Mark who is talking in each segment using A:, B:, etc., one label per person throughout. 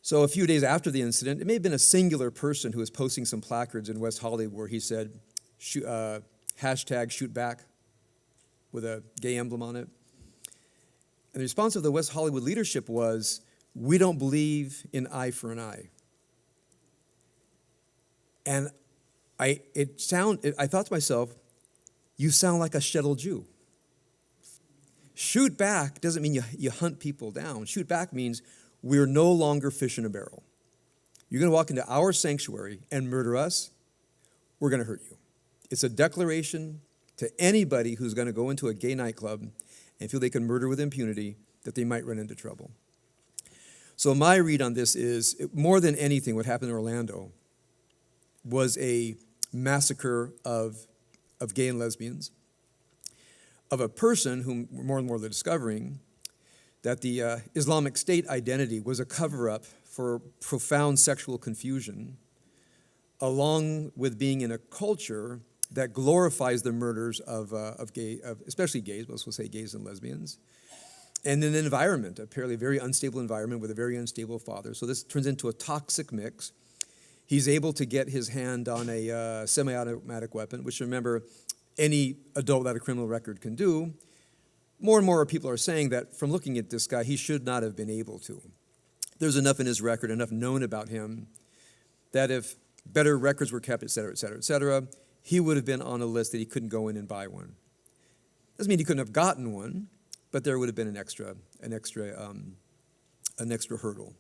A: So a few days after the incident, it may have been a singular person who was posting some placards in West Hollywood where he said, hashtag shoot back with a gay emblem on it. And the response of the West Hollywood leadership was, we don't believe in eye for an eye. And I thought to myself, you sound like a shtetl Jew. Shoot back doesn't mean you hunt people down. Shoot back means we're no longer fish in a barrel. You're going to walk into our sanctuary and murder us, we're going to hurt you. It's a declaration to anybody who's going to go into a gay nightclub and feel they can murder with impunity that they might run into trouble. So my read on this is, more than anything, what happened in Orlando was a massacre of gay and lesbians, of a person whom we're more and more discovering that the Islamic State identity was a cover-up for profound sexual confusion, along with being in a culture that glorifies the murders of especially gays, but we'll say gays and lesbians, and in an environment, apparently a very unstable environment with a very unstable father. So this turns into a toxic mix. He's able to get his hand on a semi-automatic weapon, which, remember, any adult without a criminal record can do. More and more people are saying that from looking at this guy, he should not have been able to. There's enough in his record, enough known about him, that if better records were kept, et cetera, et cetera, et cetera, he would have been on a list that he couldn't go in and buy one. Doesn't mean he couldn't have gotten one, but there would have been an extra hurdle.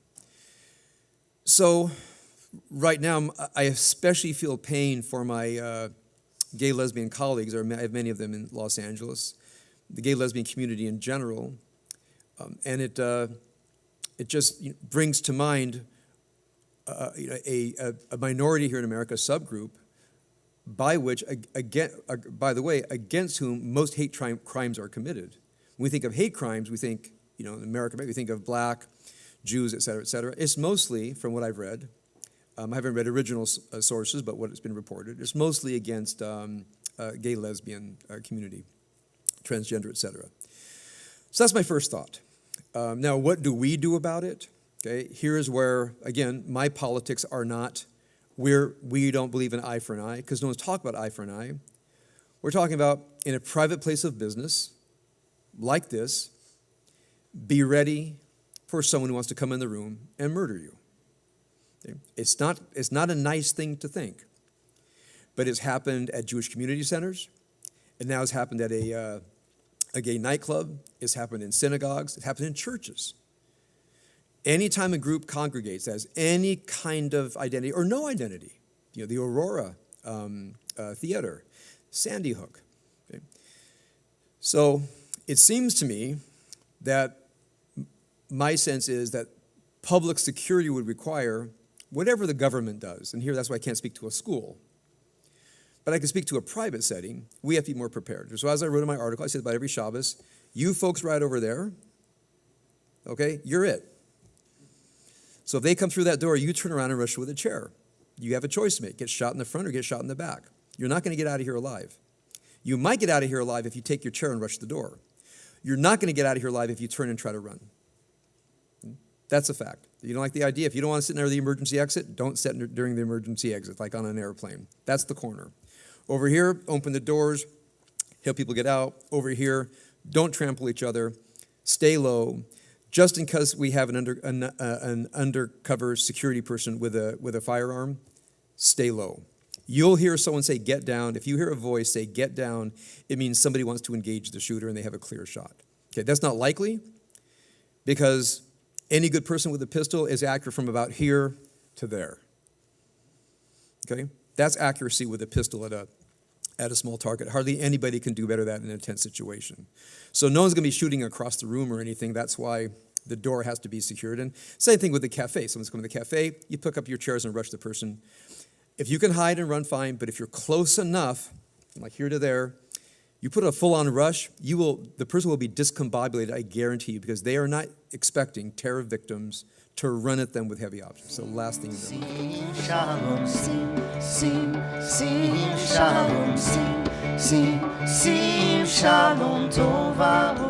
A: So right now, I especially feel pain for my gay lesbian colleagues, or I have many of them in Los Angeles, the gay lesbian community in general, and it just brings to mind a minority here in America, a subgroup, by which, by the way, against whom most hate crimes are committed. When we think of hate crimes, we think, in America, we think of black, Jews, et cetera, et cetera. It's mostly, from what I've read, I haven't read original sources, but what has been reported, it's mostly against gay, lesbian community, transgender, et cetera. So that's my first thought. Now, what do we do about it? Okay, here is where, again, my politics are not we don't believe in eye for an eye, because no one's talking about eye for an eye. We're talking about in a private place of business, like this, be ready for someone who wants to come in the room and murder you. Okay? It's not a nice thing to think, but it's happened at Jewish community centers. It now has happened at a gay nightclub. It's happened in synagogues. It's happened in churches. Anytime a group congregates that has any kind of identity or no identity, the Aurora Theater, Sandy Hook. Okay? So it seems to me that my sense is that public security would require whatever the government does, and here that's why I can't speak to a school, but I can speak to a private setting. We have to be more prepared. So as I wrote in my article, I said about every Shabbos, you folks right over there, okay, you're it. So if they come through that door, you turn around and rush with a chair. You have a choice to make, get shot in the front or get shot in the back. You're not going to get out of here alive. You might get out of here alive if you take your chair and rush the door. You're not going to get out of here alive if you turn and try to run. That's a fact. You don't like the idea. If you don't want to sit near the emergency exit, don't sit during the emergency exit, like on an airplane. That's the corner. Over here, open the doors, help people get out. Over here, don't trample each other. Stay low. Just in case we have an undercover security person with a firearm, stay low. You'll hear someone say, get down. If you hear a voice say, get down, it means somebody wants to engage the shooter and they have a clear shot. Okay, that's not likely because any good person with a pistol is accurate from about here to there. Okay, that's accuracy with a pistol at a small target. Hardly anybody can do better than that in an intense situation. So no one's going to be shooting across the room or anything. That's why the door has to be secured. And same thing with the cafe. Someone's coming to the cafe, you pick up your chairs and rush the person. If you can hide and run, fine. But if you're close enough, like here to there, you put a full-on rush, the person will be discombobulated, I guarantee you, because they are not expecting terror victims to run at them with heavy objects. So last thing in their mind.
B: Shalom, shalom, shalom, shalom, tova.